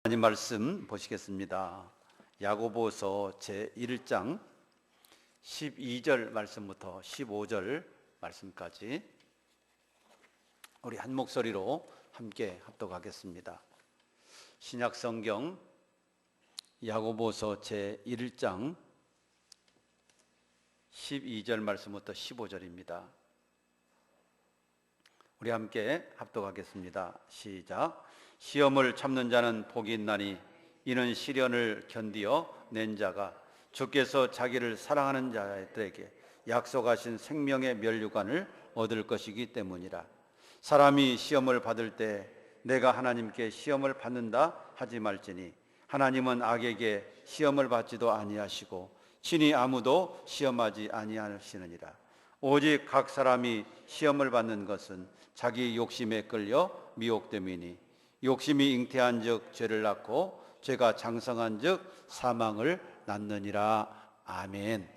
하나님 말씀 보시겠습니다. 야고보서 제1장 12절 말씀부터 15절 말씀까지 우리 한 목소리로 함께 합독하겠습니다. 신약성경 야고보서 제1장 12절 말씀부터 15절입니다. 우리 함께 합독하겠습니다. 시작. 시험을 참는 자는 복이 있나니 이는 시련을 견디어 낸 자가 주께서 자기를 사랑하는 자들에게 약속하신 생명의 면류관을 얻을 것이기 때문이라. 사람이 시험을 받을 때 내가 하나님께 시험을 받는다 하지 말지니 하나님은 악에게 시험을 받지도 아니하시고 친히 아무도 시험하지 아니하시느니라. 오직 각 사람이 시험을 받는 것은 자기 욕심에 끌려 미혹됨이니 욕심이 잉태한 즉 죄를 낳고 죄가 장성한 즉 사망을 낳느니라. 아멘.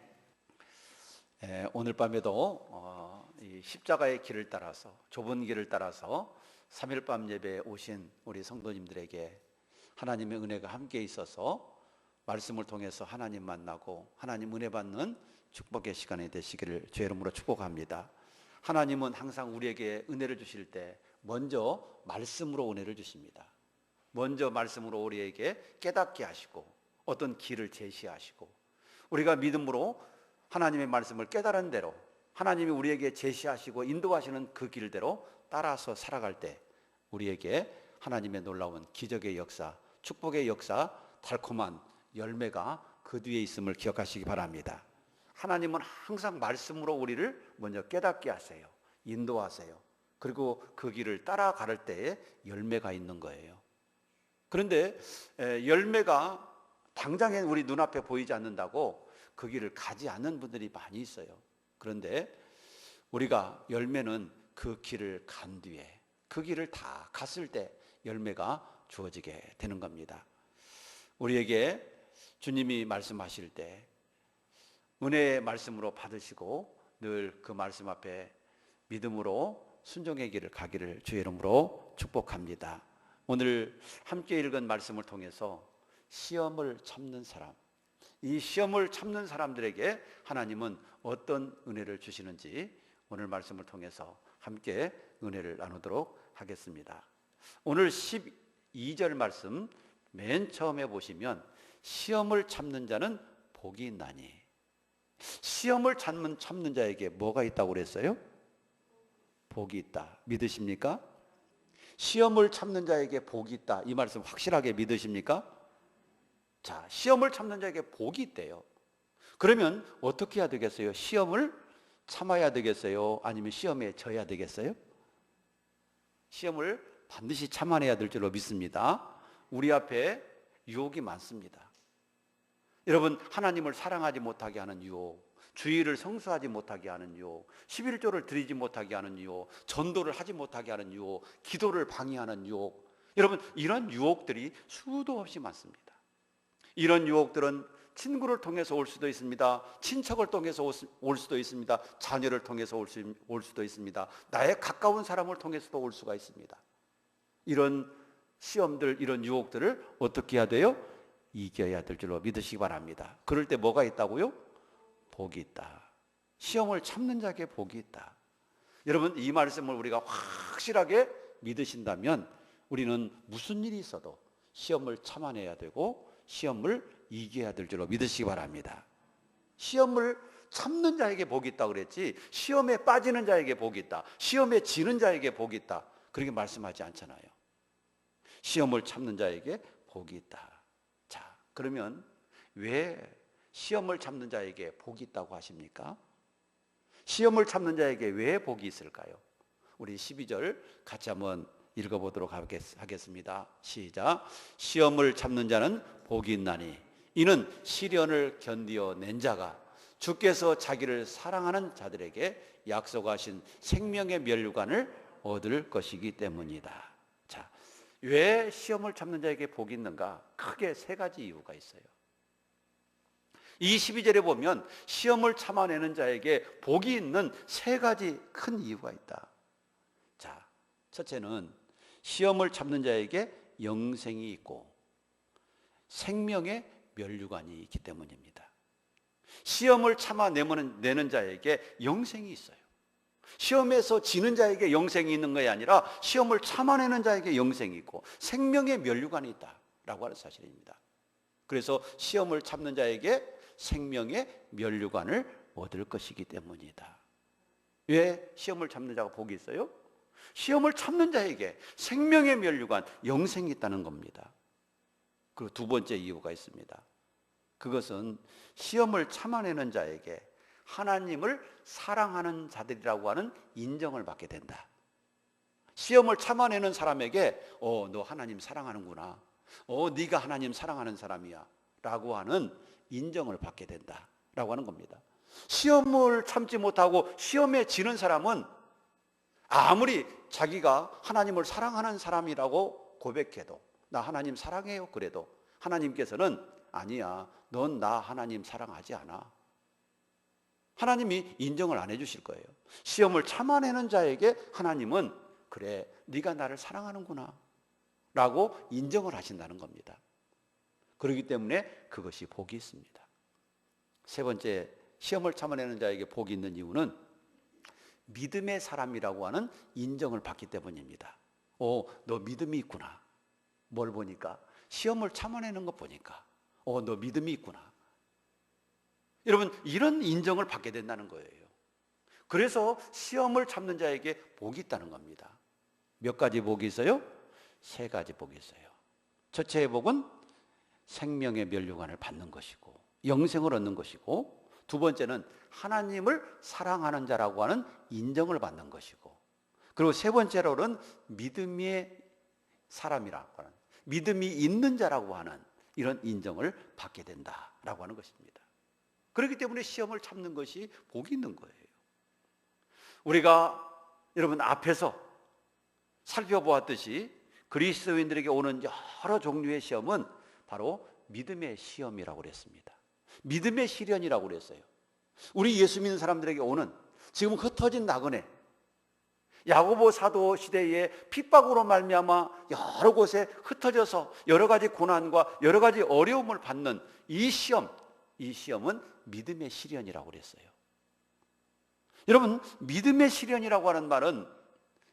오늘 밤에도 이 십자가의 길을 따라서 좁은 길을 따라서 3일 밤 예배에 오신 우리 성도님들에게 하나님의 은혜가 함께 있어서 말씀을 통해서 하나님 만나고 하나님 은혜 받는 축복의 시간이 되시기를 주의 이름으로 축복합니다. 하나님은 항상 우리에게 은혜를 주실 때 먼저 말씀으로 은혜를 주십니다. 먼저 말씀으로 우리에게 깨닫게 하시고 어떤 길을 제시하시고 우리가 믿음으로 하나님의 말씀을 깨달은 대로 하나님이 우리에게 제시하시고 인도하시는 그 길대로 따라서 살아갈 때 우리에게 하나님의 놀라운 기적의 역사, 축복의 역사, 달콤한 열매가 그 뒤에 있음을 기억하시기 바랍니다. 하나님은 항상 말씀으로 우리를 먼저 깨닫게 하세요. 인도하세요. 그리고 그 길을 따라갈 때에 열매가 있는 거예요. 그런데 열매가 당장에 우리 눈앞에 보이지 않는다고 그 길을 가지 않는 분들이 많이 있어요. 그런데 우리가 열매는 그 길을 간 뒤에 그 길을 다 갔을 때 열매가 주어지게 되는 겁니다. 우리에게 주님이 말씀하실 때 은혜의 말씀으로 받으시고 늘 그 말씀 앞에 믿음으로 순종의 길을 가기를 주의 이름으로 축복합니다. 오늘 함께 읽은 말씀을 통해서 시험을 참는 사람, 이 시험을 참는 사람들에게 하나님은 어떤 은혜를 주시는지 오늘 말씀을 통해서 함께 은혜를 나누도록 하겠습니다. 오늘 12절 말씀 맨 처음에 보시면 시험을 참는 자는 복이 있나니, 시험을 참는 자에게 뭐가 있다고 그랬어요? 복이 있다. 믿으십니까? 시험을 참는 자에게 복이 있다. 이 말씀 확실하게 믿으십니까? 자, 시험을 참는 자에게 복이 있대요. 그러면 어떻게 해야 되겠어요? 시험을 참아야 되겠어요? 아니면 시험에 져야 되겠어요? 시험을 반드시 참아내야 될 줄로 믿습니다. 우리 앞에 유혹이 많습니다. 여러분, 하나님을 사랑하지 못하게 하는 유혹, 주의를 성수하지 못하게 하는 유혹, 11조를 드리지 못하게 하는 유혹, 전도를 하지 못하게 하는 유혹, 기도를 방해하는 유혹, 여러분 이런 유혹들이 수도 없이 많습니다. 이런 유혹들은 친구를 통해서 올 수도 있습니다. 친척을 통해서 올 수도 있습니다. 자녀를 통해서 올 수도 있습니다. 나의 가까운 사람을 통해서도 올 수가 있습니다. 이런 시험들, 이런 유혹들을 어떻게 해야 돼요? 이겨야 될 줄로 믿으시기 바랍니다. 그럴 때 뭐가 있다고요? 복이 있다. 시험을 참는 자에게 복이 있다. 여러분, 이 말씀을 우리가 확실하게 믿으신다면 우리는 무슨 일이 있어도 시험을 참아내야 되고 시험을 이겨야 될 줄로 믿으시기 바랍니다. 시험을 참는 자에게 복이 있다 그랬지 시험에 빠지는 자에게 복이 있다, 시험에 지는 자에게 복이 있다, 그렇게 말씀하지 않잖아요. 시험을 참는 자에게 복이 있다. 자, 그러면 왜 시험을 참는 자에게 복이 있다고 하십니까? 시험을 참는 자에게 왜 복이 있을까요? 우리 12절 같이 한번 읽어보도록 하겠습니다. 시작. 시험을 참는 자는 복이 있나니 이는 시련을 견디어 낸 자가 주께서 자기를 사랑하는 자들에게 약속하신 생명의 면류관을 얻을 것이기 때문이다. 자, 왜 시험을 참는 자에게 복이 있는가? 크게 세 가지 이유가 있어요. 이 12절에 보면 시험을 참아내는 자에게 복이 있는 세 가지 큰 이유가 있다. 자, 첫째는 시험을 참는 자에게 영생이 있고 생명의 면류관이 있기 때문입니다. 시험을 참아내는 자에게 영생이 있어요. 시험에서 지는 자에게 영생이 있는 것이 아니라 시험을 참아내는 자에게 영생이 있고 생명의 면류관이 있다라고 하는 사실입니다. 그래서 시험을 참는 자에게 생명의 면류관을 얻을 것이기 때문이다. 왜 시험을 참는 자가 복이 있어요? 시험을 참는 자에게 생명의 면류관, 영생이 있다는 겁니다. 그리고 두 번째 이유가 있습니다. 그것은 시험을 참아내는 자에게 하나님을 사랑하는 자들이라고 하는 인정을 받게 된다. 시험을 참아내는 사람에게 너 하나님 사랑하는구나, 네가 하나님 사랑하는 사람이야 라고 하는 인정을 받게 된다라고 하는 겁니다. 시험을 참지 못하고 시험에 지는 사람은 아무리 자기가 하나님을 사랑하는 사람이라고 고백해도, 나 하나님 사랑해요 그래도 하나님께서는 아니야, 넌 나 하나님 사랑하지 않아, 하나님이 인정을 안 해주실 거예요. 시험을 참아내는 자에게 하나님은 그래, 네가 나를 사랑하는구나 라고 인정을 하신다는 겁니다. 그렇기 때문에 그것이 복이 있습니다. 세 번째, 시험을 참아내는 자에게 복이 있는 이유는 믿음의 사람이라고 하는 인정을 받기 때문입니다. 너 믿음이 있구나. 뭘 보니까? 시험을 참아내는 것 보니까 너 믿음이 있구나. 여러분, 이런 인정을 받게 된다는 거예요. 그래서 시험을 참는 자에게 복이 있다는 겁니다. 몇 가지 복이 있어요? 세 가지 복이 있어요. 첫째의 복은 생명의 면류관을 받는 것이고 영생을 얻는 것이고, 두 번째는 하나님을 사랑하는 자라고 하는 인정을 받는 것이고, 그리고 세 번째로는 믿음의 사람이라고 하는, 믿음이 있는 자라고 하는 이런 인정을 받게 된다라고 하는 것입니다. 그렇기 때문에 시험을 참는 것이 복이 있는 거예요. 우리가 여러분 앞에서 살펴보았듯이 그리스도인들에게 오는 여러 종류의 시험은 바로 믿음의 시험이라고 그랬습니다. 믿음의 시련이라고 그랬어요. 우리 예수 믿는 사람들에게 오는 지금 흩어진 나그네, 야고보 사도 시대에 핍박으로 말미암아 여러 곳에 흩어져서 여러 가지 고난과 여러 가지 어려움을 받는 이 시험은 믿음의 시련이라고 그랬어요. 여러분, 믿음의 시련이라고 하는 말은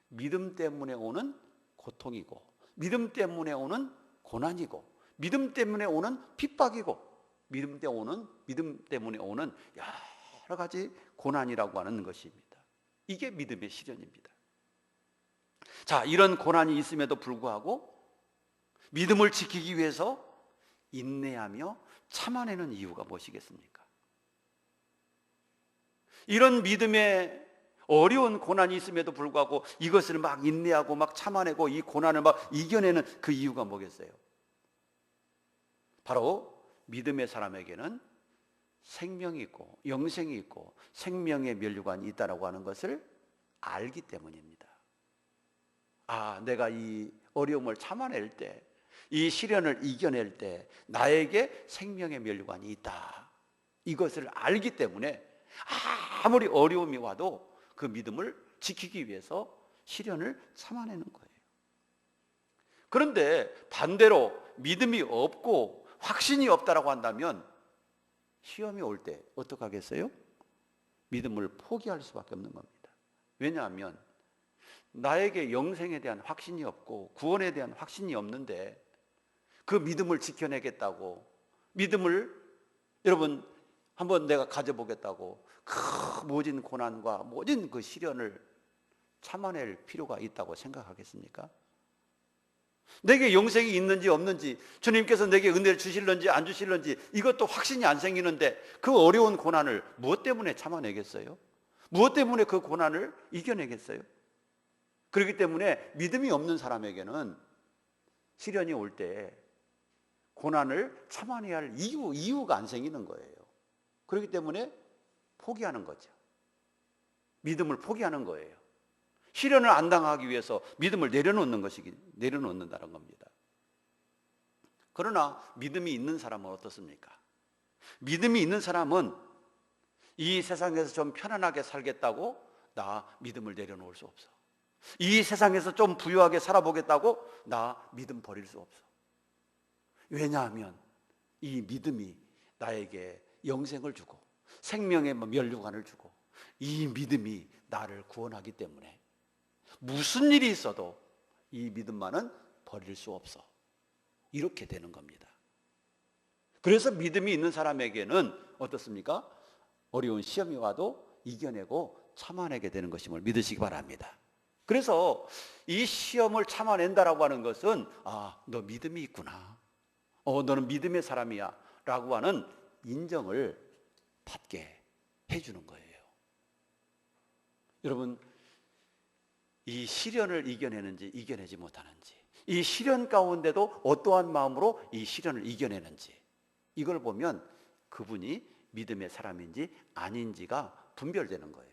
믿음 때문에 오는 고통이고, 믿음 때문에 오는 고난이고, 믿음 때문에 오는 핍박이고, 믿음 때문에 오는 여러 가지 고난이라고 하는 것입니다. 이게 믿음의 시련입니다. 자, 이런 고난이 있음에도 불구하고 믿음을 지키기 위해서 인내하며 참아내는 이유가 무엇이겠습니까? 이런 믿음의 어려운 고난이 있음에도 불구하고 이것을 막 인내하고 막 참아내고 이 고난을 막 이겨내는 그 이유가 뭐겠어요? 바로 믿음의 사람에게는 생명이 있고 영생이 있고 생명의 면류관이 있다라고 하는 것을 알기 때문입니다. 내가 이 어려움을 참아낼 때, 이 시련을 이겨낼 때 나에게 생명의 면류관이 있다, 이것을 알기 때문에 아무리 어려움이 와도 그 믿음을 지키기 위해서 시련을 참아내는 거예요. 그런데 반대로 믿음이 없고 확신이 없다라고 한다면 시험이 올 때 어떡하겠어요? 믿음을 포기할 수밖에 없는 겁니다. 왜냐하면 나에게 영생에 대한 확신이 없고 구원에 대한 확신이 없는데 그 믿음을 지켜내겠다고, 믿음을 여러분 한번 내가 가져보겠다고 그 모진 고난과 모진 그 시련을 참아낼 필요가 있다고 생각하겠습니까? 내게 영생이 있는지 없는지, 주님께서 내게 은혜를 주실런지 안 주실런지 이것도 확신이 안 생기는데 그 어려운 고난을 무엇 때문에 참아내겠어요? 무엇 때문에 그 고난을 이겨내겠어요? 그렇기 때문에 믿음이 없는 사람에게는 시련이 올 때 고난을 참아내야 할 이유가 안 생기는 거예요. 그렇기 때문에 포기하는 거죠. 믿음을 포기하는 거예요. 시련을 안 당하기 위해서 믿음을 내려놓는다는 겁니다. 그러나 믿음이 있는 사람은 어떻습니까? 믿음이 있는 사람은 이 세상에서 좀 편안하게 살겠다고 나 믿음을 내려놓을 수 없어. 이 세상에서 좀 부유하게 살아보겠다고 나 믿음 버릴 수 없어. 왜냐하면 이 믿음이 나에게 영생을 주고 생명의 면류관을 주고 이 믿음이 나를 구원하기 때문에 무슨 일이 있어도 이 믿음만은 버릴 수 없어. 이렇게 되는 겁니다. 그래서 믿음이 있는 사람에게는 어떻습니까? 어려운 시험이 와도 이겨내고 참아내게 되는 것임을 믿으시기 바랍니다. 그래서 이 시험을 참아낸다라고 하는 것은 너 믿음이 있구나. 너는 믿음의 사람이야 라고 하는 인정을 받게 해주는 거예요. 여러분, 이 시련을 이겨내는지 이겨내지 못하는지, 이 시련 가운데도 어떠한 마음으로 이 시련을 이겨내는지, 이걸 보면 그분이 믿음의 사람인지 아닌지가 분별되는 거예요.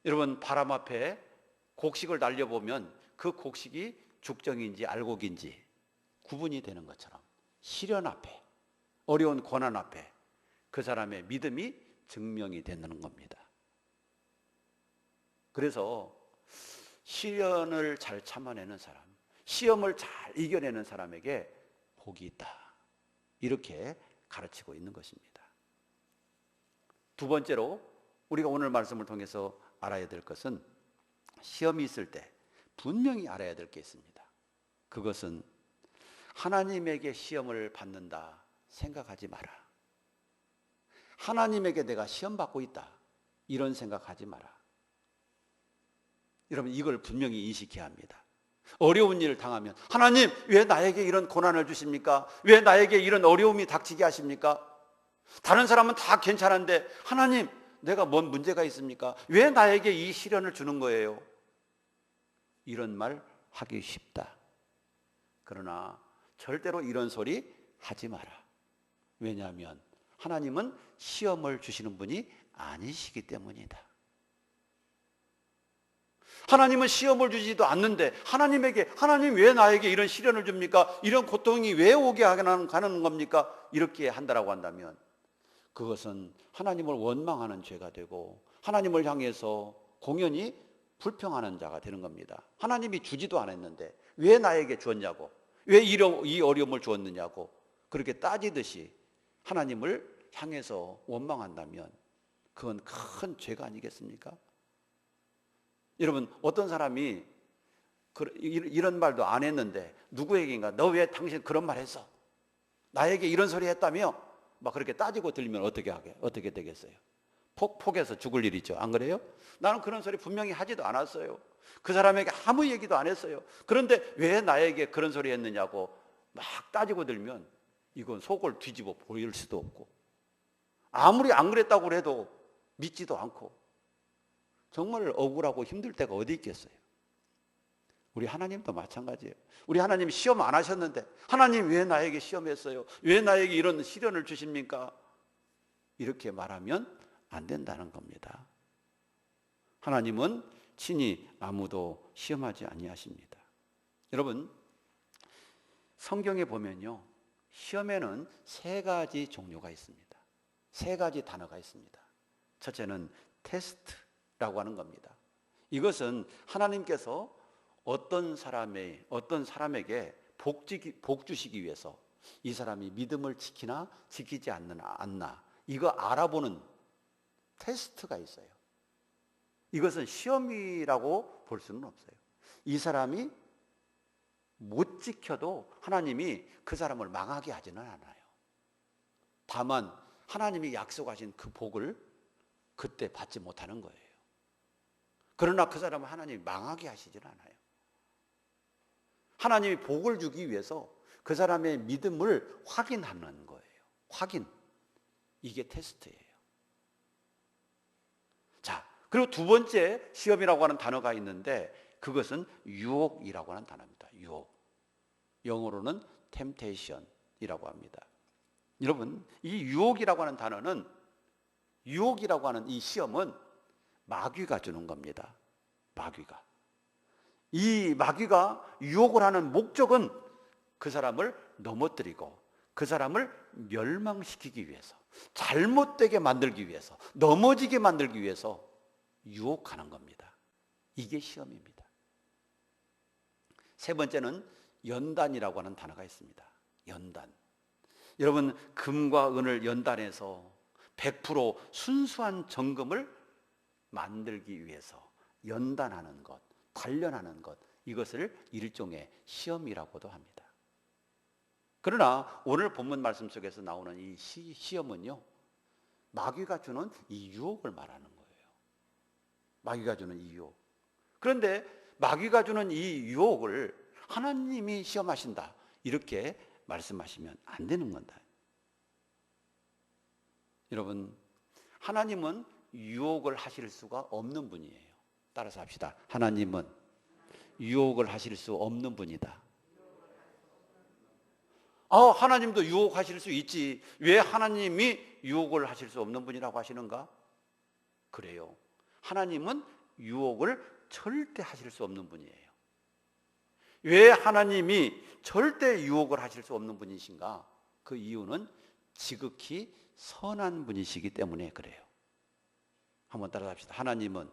여러분, 바람 앞에 곡식을 날려보면 그 곡식이 죽정인지 알곡인지 구분이 되는 것처럼 시련 앞에, 어려운 고난 앞에 그 사람의 믿음이 증명이 되는 겁니다. 그래서 시련을 잘 참아내는 사람, 시험을 잘 이겨내는 사람에게 복이 있다, 이렇게 가르치고 있는 것입니다. 두 번째로 우리가 오늘 말씀을 통해서 알아야 될 것은, 시험이 있을 때 분명히 알아야 될 게 있습니다. 그것은 하나님에게 시험을 받는다 생각하지 마라. 하나님에게 내가 시험 받고 있다, 이런 생각하지 마라. 여러분, 이걸 분명히 인식해야 합니다. 어려운 일을 당하면 하나님 왜 나에게 이런 고난을 주십니까? 왜 나에게 이런 어려움이 닥치게 하십니까? 다른 사람은 다 괜찮은데 하나님, 내가 뭔 문제가 있습니까? 왜 나에게 이 시련을 주는 거예요? 이런 말 하기 쉽다. 그러나 절대로 이런 소리 하지 마라. 왜냐하면 하나님은 시험을 주시는 분이 아니시기 때문이다. 하나님은 시험을 주지도 않는데 하나님 왜 나에게 이런 시련을 줍니까? 이런 고통이 왜 오게 가는 겁니까? 이렇게 한다라고 한다면 그것은 하나님을 원망하는 죄가 되고 하나님을 향해서 공연히 불평하는 자가 되는 겁니다. 하나님이 주지도 않았는데 왜 나에게 주었냐고, 왜 이 어려움을 주었느냐고 그렇게 따지듯이 하나님을 향해서 원망한다면 그건 큰 죄가 아니겠습니까? 여러분, 어떤 사람이 이런 말도 안 했는데 누구에게인가 너 왜 당신 그런 말 했어? 나에게 이런 소리 했다며? 막 그렇게 따지고 들리면 어떻게 되겠어요? 폭해서 죽을 일이죠. 안 그래요? 나는 그런 소리 분명히 하지도 않았어요. 그 사람에게 아무 얘기도 안 했어요. 그런데 왜 나에게 그런 소리 했느냐고 막 따지고 들면 이건 속을 뒤집어 보일 수도 없고 아무리 안 그랬다고 해도 믿지도 않고 정말 억울하고 힘들 때가 어디 있겠어요? 우리 하나님도 마찬가지예요. 우리 하나님 시험 안 하셨는데 하나님 왜 나에게 시험했어요? 왜 나에게 이런 시련을 주십니까? 이렇게 말하면 안 된다는 겁니다. 하나님은 친히 아무도 시험하지 아니하십니다. 여러분, 성경에 보면요, 시험에는 세 가지 종류가 있습니다. 세 가지 단어가 있습니다. 첫째는 테스트라고 하는 겁니다. 이것은 하나님께서 어떤 사람에게 복 주시기 위해서 이 사람이 믿음을 지키나 지키지 않나 이거 알아보는 테스트가 있어요. 이것은 시험이라고 볼 수는 없어요. 이 사람이 못 지켜도 하나님이 그 사람을 망하게 하지는 않아요. 다만 하나님이 약속하신 그 복을 그때 받지 못하는 거예요. 그러나 그 사람은 하나님이 망하게 하시질 않아요. 하나님이 복을 주기 위해서 그 사람의 믿음을 확인하는 거예요. 확인. 이게 테스트예요. 자, 그리고 두 번째 시험이라고 하는 단어가 있는데 그것은 유혹이라고 하는 단어입니다. 유혹. 영어로는 temptation이라고 합니다. 여러분, 이 유혹이라고 하는 단어는, 유혹이라고 하는 이 시험은 마귀가 주는 겁니다. 마귀가. 이 마귀가 유혹을 하는 목적은 그 사람을 넘어뜨리고 그 사람을 멸망시키기 위해서, 잘못되게 만들기 위해서, 넘어지게 만들기 위해서 유혹하는 겁니다. 이게 시험입니다. 세 번째는 연단이라고 하는 단어가 있습니다. 연단. 여러분, 금과 은을 연단해서 100% 순수한 정금을 만들기 위해서 연단하는 것, 단련하는 것, 이것을 일종의 시험이라고도 합니다. 그러나 오늘 본문 말씀 속에서 나오는 이 시험은요, 마귀가 주는 이 유혹을 말하는 거예요. 마귀가 주는 이 유혹. 그런데 마귀가 주는 이 유혹을 하나님이 시험하신다, 이렇게 말씀하시면 안 되는 건다. 여러분, 하나님은 유혹을 하실 수가 없는 분이에요. 따라서 합시다. 하나님은 유혹을 하실 수 없는 분이다. 하나님도 유혹하실 수 있지. 왜 하나님이 유혹을 하실 수 없는 분이라고 하시는가? 그래요. 하나님은 유혹을 절대 하실 수 없는 분이에요. 왜 하나님이 절대 유혹을 하실 수 없는 분이신가? 그 이유는 지극히 선한 분이시기 때문에 그래요. 한번 따라합시다. 하나님은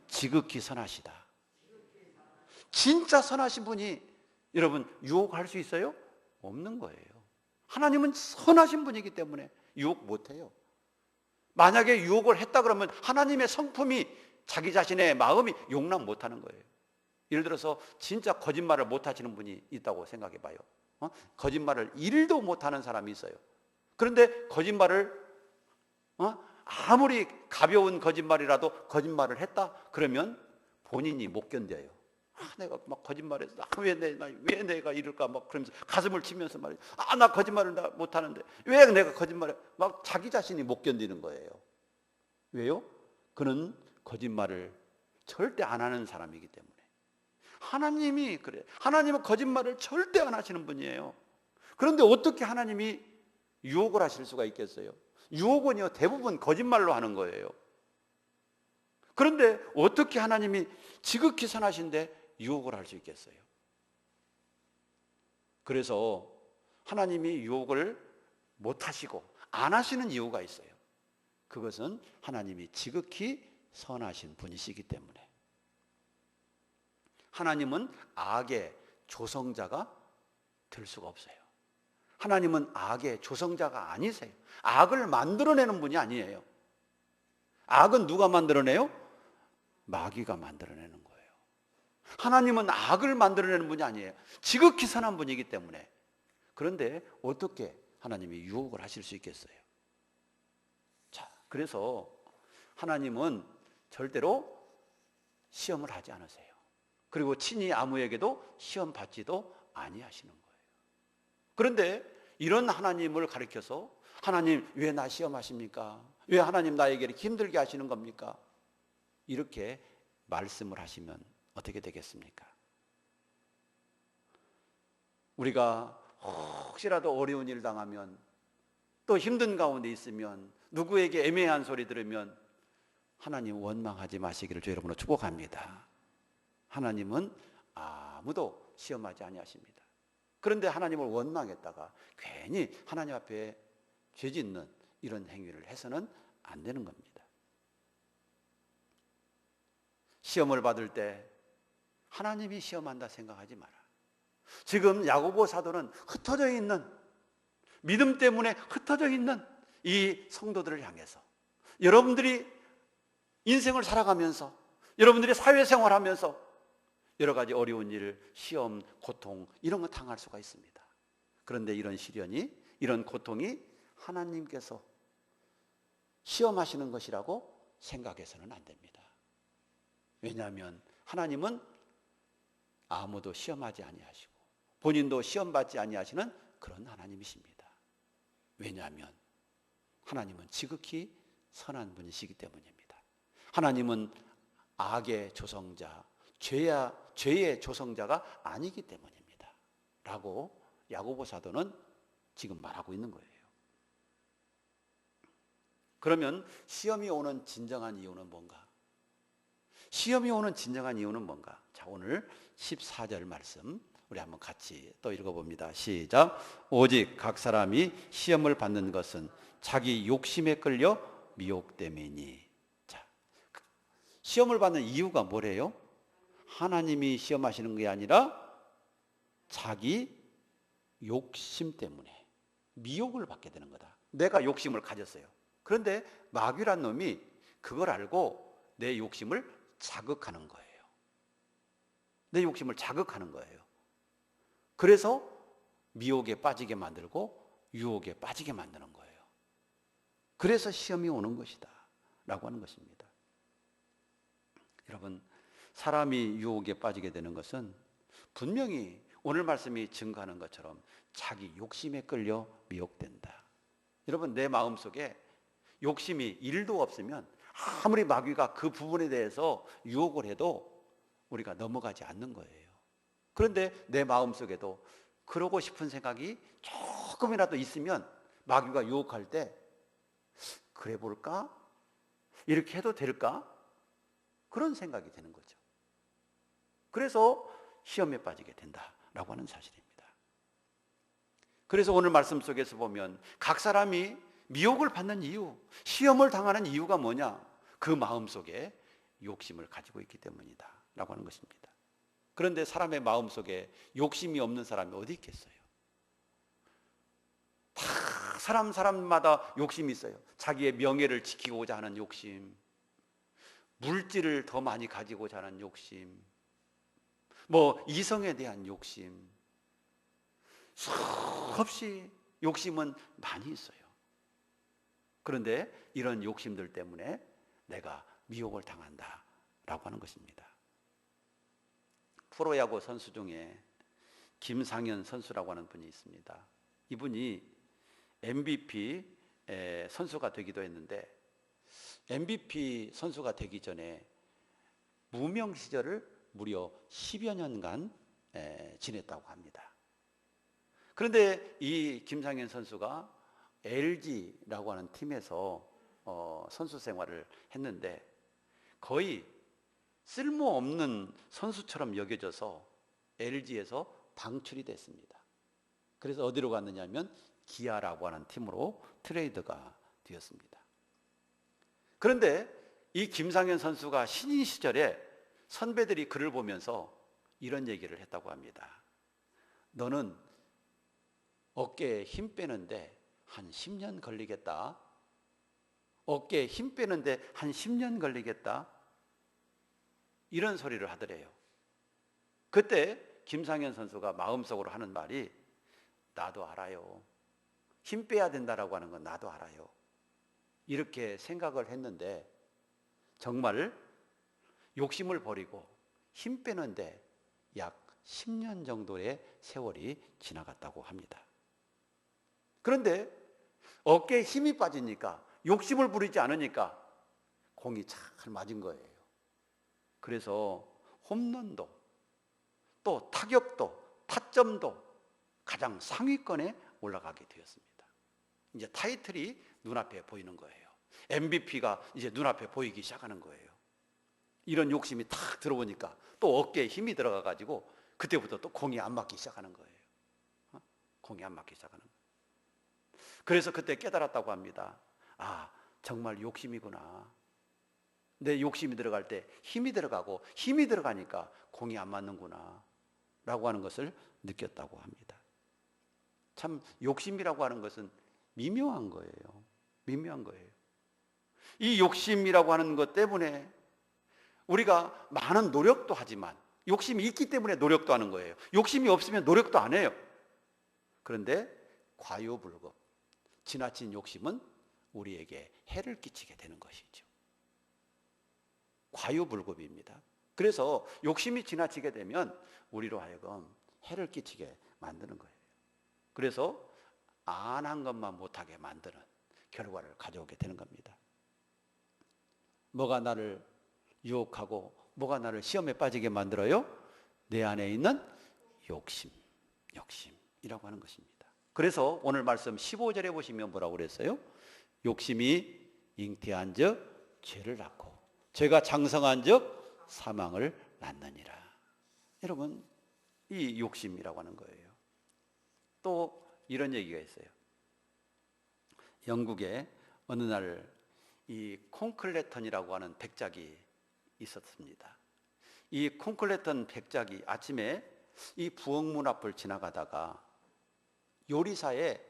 지극히 선하시다. 진짜 선하신 분이 여러분 유혹할 수 있어요? 없는 거예요. 하나님은 선하신 분이기 때문에 유혹 못해요. 만약에 유혹을 했다 그러면 하나님의 성품이, 자기 자신의 마음이 용납 못하는 거예요. 예를 들어서 진짜 거짓말을 못하시는 분이 있다고 생각해 봐요. 거짓말을 1도 못하는 사람이 있어요. 그런데 거짓말을 아무리 가벼운 거짓말이라도 거짓말을 했다 그러면 본인이 못 견뎌요. 내가 막 거짓말했어. 왜 내가 이럴까? 막 그러면서 가슴을 치면서 말이야. 나 거짓말을 못하는데 왜 내가 거짓말해? 막 자기 자신이 못 견디는 거예요. 왜요? 그는 거짓말을 절대 안 하는 사람이기 때문에. 하나님이 그래. 하나님은 거짓말을 절대 안 하시는 분이에요. 그런데 어떻게 하나님이 유혹을 하실 수가 있겠어요? 유혹은요, 대부분 거짓말로 하는 거예요. 그런데 어떻게 하나님이 지극히 선하신데 유혹을 할 수 있겠어요? 그래서 하나님이 유혹을 못 하시고 안 하시는 이유가 있어요. 그것은 하나님이 지극히 선하신 분이시기 때문에. 하나님은 악의 조성자가 될 수가 없어요. 하나님은 악의 조성자가 아니세요. 악을 만들어내는 분이 아니에요. 악은 누가 만들어내요? 마귀가 만들어내는 거예요. 하나님은 악을 만들어내는 분이 아니에요. 지극히 선한 분이기 때문에. 그런데 어떻게 하나님이 유혹을 하실 수 있겠어요? 자, 그래서 하나님은 절대로 시험을 하지 않으세요. 그리고 친히 아무에게도 시험 받지도 아니하시는 거예요. 그런데 이런 하나님을 가리켜서 하나님 왜 나 시험하십니까? 왜 하나님 나에게 이렇게 힘들게 하시는 겁니까? 이렇게 말씀을 하시면 어떻게 되겠습니까? 우리가 혹시라도 어려운 일 당하면, 또 힘든 가운데 있으면, 누구에게 애매한 소리 들으면 하나님 원망하지 마시기를 주 여러분으로 축복합니다. 하나님은 아무도 시험하지 아니하십니다. 그런데 하나님을 원망했다가 괜히 하나님 앞에 죄짓는 이런 행위를 해서는 안 되는 겁니다. 시험을 받을 때 하나님이 시험한다 생각하지 마라. 지금 야고보 사도는 흩어져 있는, 믿음 때문에 흩어져 있는 이 성도들을 향해서, 여러분들이 인생을 살아가면서, 여러분들이 사회생활하면서 여러 가지 어려운 일, 시험, 고통 이런 거 당할 수가 있습니다. 그런데 이런 시련이, 이런 고통이 하나님께서 시험하시는 것이라고 생각해서는 안 됩니다. 왜냐하면 하나님은 아무도 시험하지 아니하시고 본인도 시험받지 아니하시는 그런 하나님이십니다. 왜냐하면 하나님은 지극히 선한 분이시기 때문입니다. 하나님은 악의 조성자, 죄의 조성자가 아니기 때문입니다. 라고 야고보 사도는 지금 말하고 있는 거예요. 그러면 시험이 오는 진정한 이유는 뭔가? 시험이 오는 진정한 이유는 뭔가? 자, 오늘 14절 말씀 우리 한번 같이 또 읽어봅니다. 시작. 오직 각 사람이 시험을 받는 것은 자기 욕심에 끌려 미혹됨이니. 자, 시험을 받는 이유가 뭐래요? 하나님이 시험하시는 게 아니라 자기 욕심 때문에, 미혹을 받게 되는 거다. 내가 욕심을 가졌어요. 그런데 마귀란 놈이 그걸 알고 내 욕심을 자극하는 거예요. 내 욕심을 자극하는 거예요. 그래서 미혹에 빠지게 만들고 유혹에 빠지게 만드는 거예요. 그래서 시험이 오는 것이다 라고 하는 것입니다. 여러분, 사람이 유혹에 빠지게 되는 것은 분명히 오늘 말씀이 증거하는 것처럼 자기 욕심에 끌려 미혹된다. 여러분, 내 마음속에 욕심이 1도 없으면 아무리 마귀가 그 부분에 대해서 유혹을 해도 우리가 넘어가지 않는 거예요. 그런데 내 마음속에도 그러고 싶은 생각이 조금이라도 있으면 마귀가 유혹할 때 그래 볼까? 이렇게 해도 될까? 그런 생각이 드는 거죠. 그래서 시험에 빠지게 된다라고 하는 사실입니다. 그래서 오늘 말씀 속에서 보면 각 사람이 미혹을 받는 이유, 시험을 당하는 이유가 뭐냐? 그 마음속에 욕심을 가지고 있기 때문이다 라고 하는 것입니다. 그런데 사람의 마음속에 욕심이 없는 사람이 어디 있겠어요? 다 사람마다 욕심이 있어요. 자기의 명예를 지키고자 하는 욕심, 물질을 더 많이 가지고자 하는 욕심, 뭐 이성에 대한 욕심, 수없이 욕심은 많이 있어요. 그런데 이런 욕심들 때문에 내가 미혹을 당한다라고 하는 것입니다. 프로야구 선수 중에 김상현 선수라고 하는 분이 있습니다. 이분이 MVP 선수가 되기도 했는데 MVP 선수가 되기 전에 무명 시절을 무려 10여 년간 지냈다고 합니다. 그런데 이 김상현 선수가 LG라고 하는 팀에서 선수 생활을 했는데 거의 쓸모없는 선수처럼 여겨져서 LG에서 방출이 됐습니다. 그래서 어디로 갔느냐 하면 기아라고 하는 팀으로 트레이드가 되었습니다. 그런데 이 김상현 선수가 신인 시절에 선배들이 그를 보면서 이런 얘기를 했다고 합니다. 너는 어깨에 힘 빼는데 한 10년 걸리겠다. 어깨에 힘 빼는데 한 10년 걸리겠다. 이런 소리를 하더래요. 그때 김상현 선수가 마음속으로 하는 말이 나도 알아요. 힘 빼야 된다라고 하는 건 나도 알아요. 이렇게 생각을 했는데 정말 욕심을 버리고 힘 빼는데 약 10년 정도의 세월이 지나갔다고 합니다. 그런데 어깨에 힘이 빠지니까 욕심을 부리지 않으니까 공이 잘 맞은 거예요. 그래서 홈런도 또 타격도 타점도 가장 상위권에 올라가게 되었습니다. 이제 타이틀이 눈앞에 보이는 거예요. MVP가 이제 눈앞에 보이기 시작하는 거예요. 이런 욕심이 탁 들어오니까 또 어깨에 힘이 들어가 가지고 그때부터 또 공이 안 맞기 시작하는 거예요. 공이 안 맞기 시작하는 거예요. 그래서 그때 깨달았다고 합니다. 아, 정말 욕심이구나. 내 욕심이 들어갈 때 힘이 들어가고 힘이 들어가니까 공이 안 맞는구나 라고 하는 것을 느꼈다고 합니다. 참 욕심이라고 하는 것은 미묘한 거예요. 미묘한 거예요. 이 욕심이라고 하는 것 때문에 우리가 많은 노력도 하지만 욕심이 있기 때문에 노력도 하는 거예요. 욕심이 없으면 노력도 안 해요. 그런데 과요불급, 지나친 욕심은 우리에게 해를 끼치게 되는 것이죠. 과요불급입니다. 그래서 욕심이 지나치게 되면 우리로 하여금 해를 끼치게 만드는 거예요. 그래서 안 한 것만 못하게 만드는 결과를 가져오게 되는 겁니다. 뭐가 나를 유혹하고 뭐가 나를 시험에 빠지게 만들어요? 내 안에 있는 욕심이라고 하는 것입니다. 그래서 오늘 말씀 15절에 보시면 뭐라고 그랬어요? 욕심이 잉태한 즉 죄를 낳고 죄가 장성한 즉 사망을 낳느니라. 여러분, 이 욕심이라고 하는 거예요. 또 이런 얘기가 있어요. 영국에 어느 날 이 콩클레턴이라고 하는 백작이 있었습니다. 이 콩클레턴 백작이 아침에 이 부엌문 앞을 지나가다가 요리사에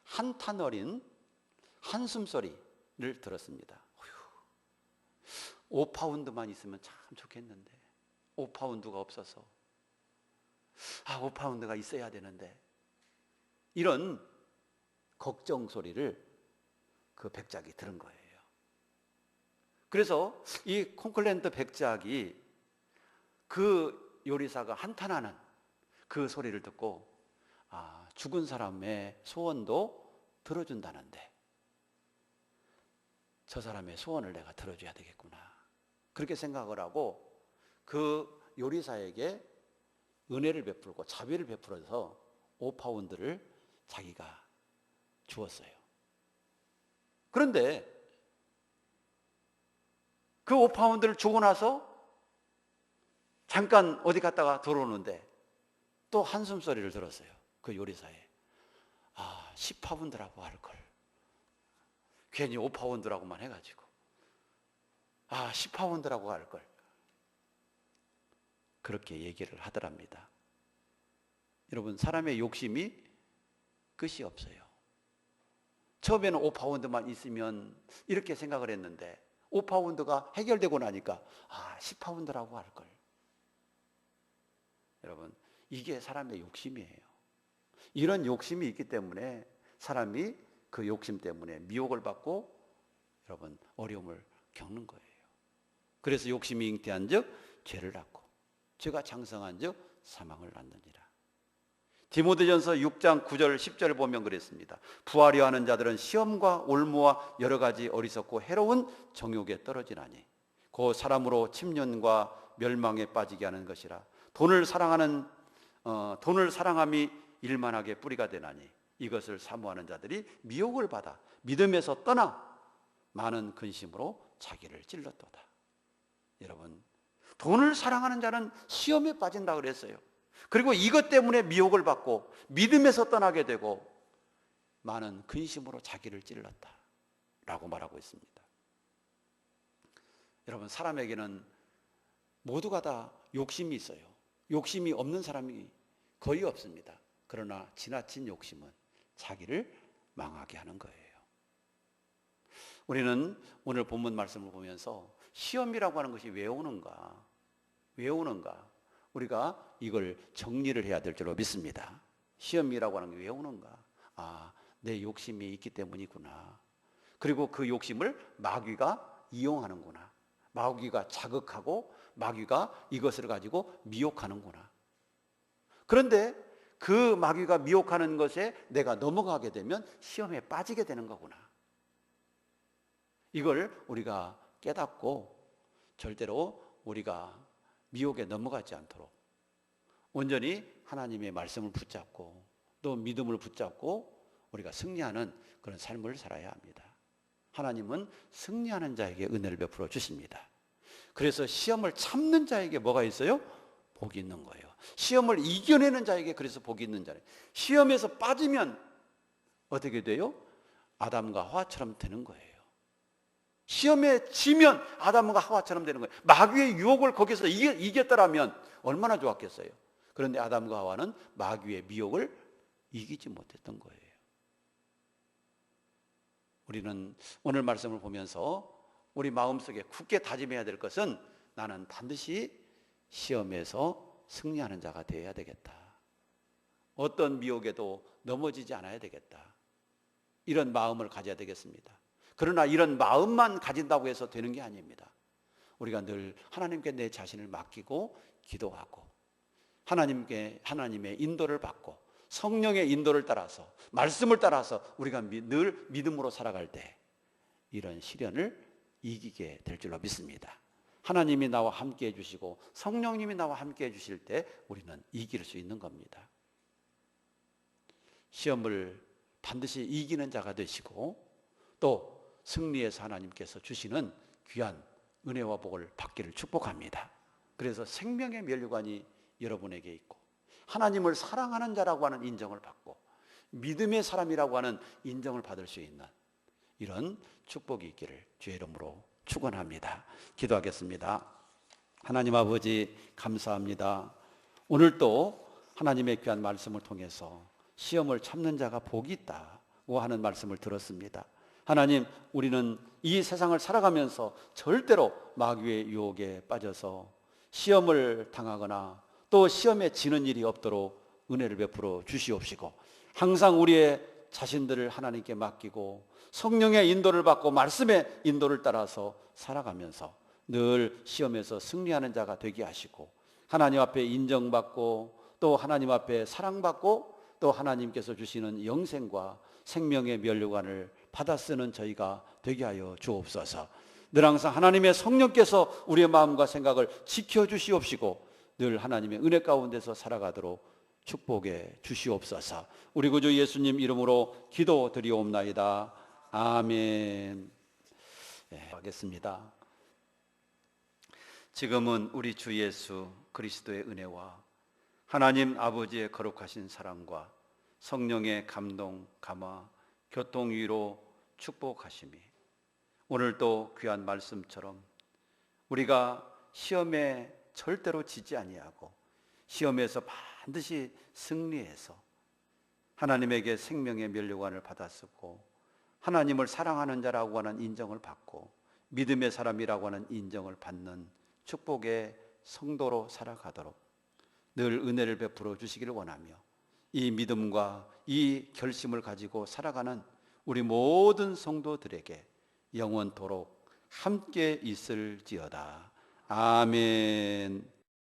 한탄 어린 한숨소리를 들었습니다. 5파운드만 있으면 참 좋겠는데 5파운드가 없어서 5파운드가 있어야 되는데, 이런 걱정 소리를 그 백작이 들은 거예요. 그래서 이 콩클랜드 백작이 그 요리사가 한탄하는 그 소리를 듣고 죽은 사람의 소원도 들어준다는데 저 사람의 소원을 내가 들어줘야 되겠구나, 그렇게 생각을 하고 그 요리사에게 은혜를 베풀고 자비를 베풀어서 5파운드를 자기가 주었어요. 그런데 그 5파운드를 주고 나서 잠깐 어디 갔다가 들어오는데 또 한숨소리를 들었어요. 그 요리사에 10파운드라고 할 걸, 괜히 5파운드라고만 해가지고 10파운드라고 할 걸, 그렇게 얘기를 하더랍니다. 여러분, 사람의 욕심이 끝이 없어요. 처음에는 5파운드만 있으면 이렇게 생각을 했는데 5파운드가 해결되고 나니까 10파운드라고 할 걸. 여러분, 이게 사람의 욕심이에요. 이런 욕심이 있기 때문에 사람이 그 욕심 때문에 미혹을 받고 여러분 어려움을 겪는 거예요. 그래서 욕심이 잉태한 즉 죄를 낳고 죄가 장성한 즉 사망을 낳느니라. 디모데전서 6장 9절 10절을 보면 그랬습니다. 부하려 하는 자들은 시험과 올무와 여러 가지 어리석고 해로운 정욕에 떨어지나니 곧 사람으로 침륜과 멸망에 빠지게 하는 것이라. 돈을 사랑함이 일만하게 뿌리가 되나니 이것을 사모하는 자들이 미혹을 받아 믿음에서 떠나 많은 근심으로 자기를 찔렀도다. 여러분, 돈을 사랑하는 자는 시험에 빠진다 그랬어요. 그리고 이것 때문에 미혹을 받고 믿음에서 떠나게 되고 많은 근심으로 자기를 찔렀다 라고 말하고 있습니다. 여러분, 사람에게는 모두가 다 욕심이 있어요. 욕심이 없는 사람이 거의 없습니다. 그러나 지나친 욕심은 자기를 망하게 하는 거예요. 우리는 오늘 본문 말씀을 보면서 시험이라고 하는 것이 왜 오는가? 우리가 이걸 정리를 해야 될 줄로 믿습니다. 시험이라고 하는 게 왜 오는가? 내 욕심이 있기 때문이구나. 그리고 그 욕심을 마귀가 이용하는구나. 마귀가 자극하고 마귀가 이것을 가지고 미혹하는구나. 그런데 그 마귀가 미혹하는 것에 내가 넘어가게 되면 시험에 빠지게 되는 거구나. 이걸 우리가 깨닫고 절대로 우리가 미혹에 넘어가지 않도록 온전히 하나님의 말씀을 붙잡고 또 믿음을 붙잡고 우리가 승리하는 그런 삶을 살아야 합니다. 하나님은 승리하는 자에게 은혜를 베풀어 주십니다. 그래서 시험을 참는 자에게 뭐가 있어요? 복이 있는 거예요. 시험을 이겨내는 자에게 그래서 복이 있는 자예요. 시험에서 빠지면 어떻게 돼요? 아담과 하와처럼 되는 거예요. 시험에 지면 아담과 하와처럼 되는 거예요. 마귀의 유혹을 거기서 이겼더라면 얼마나 좋았겠어요. 그런데 아담과 하와는 마귀의 미혹을 이기지 못했던 거예요. 우리는 오늘 말씀을 보면서 우리 마음속에 굳게 다짐해야 될 것은 나는 반드시 시험에서 승리하는 자가 되어야 되겠다. 어떤 미혹에도 넘어지지 않아야 되겠다. 이런 마음을 가져야 되겠습니다. 그러나 이런 마음만 가진다고 해서 되는 게 아닙니다. 우리가 늘 하나님께 내 자신을 맡기고 기도하고 하나님의 인도를 받고 성령의 인도를 따라서 말씀을 따라서 우리가 늘 믿음으로 살아갈 때 이런 시련을 이기게 될 줄로 믿습니다. 하나님이 나와 함께 해주시고 성령님이 나와 함께 해주실 때 우리는 이길 수 있는 겁니다. 시험을 반드시 이기는 자가 되시고 또 승리해서 하나님께서 주시는 귀한 은혜와 복을 받기를 축복합니다. 그래서 생명의 면류관이 여러분에게 있고 하나님을 사랑하는 자라고 하는 인정을 받고 믿음의 사람이라고 하는 인정을 받을 수 있는 이런 축복이 있기를 주의 이름으로 축원합니다. 기도하겠습니다. 하나님 아버지 감사합니다. 오늘 또 하나님의 귀한 말씀을 통해서 시험을 참는 자가 복이 있다 하는 말씀을 들었습니다. 하나님, 우리는 이 세상을 살아가면서 절대로 마귀의 유혹에 빠져서 시험을 당하거나 또 시험에 지는 일이 없도록 은혜를 베풀어 주시옵시고, 항상 우리의 자신들을 하나님께 맡기고 성령의 인도를 받고 말씀의 인도를 따라서 살아가면서 늘 시험에서 승리하는 자가 되게 하시고, 하나님 앞에 인정받고 또 하나님 앞에 사랑받고 또 하나님께서 주시는 영생과 생명의 면류관을 받아 쓰는 저희가 되게 하여 주옵소서. 늘 항상 하나님의 성령께서 우리의 마음과 생각을 지켜주시옵시고 늘 하나님의 은혜 가운데서 살아가도록 축복해 주시옵소서. 우리 구주 예수님 이름으로 기도드리옵나이다. 아멘. 네, 하겠습니다. 지금은 우리 주 예수 그리스도의 은혜와 하나님 아버지의 거룩하신 사랑과 성령의 감동, 감화, 교통 위로 축복하심이 오늘도 귀한 말씀처럼 우리가 시험에 절대로 지지 아니하고 시험에서 반드시 승리해서 하나님에게 생명의 면류관을 받았었고 하나님을 사랑하는 자라고 하는 인정을 받고 믿음의 사람이라고 하는 인정을 받는 축복의 성도로 살아가도록 늘 은혜를 베풀어 주시기를 원하며, 이 믿음과 이 결심을 가지고 살아가는 우리 모든 성도들에게 영원토록 함께 있을지어다. 아멘.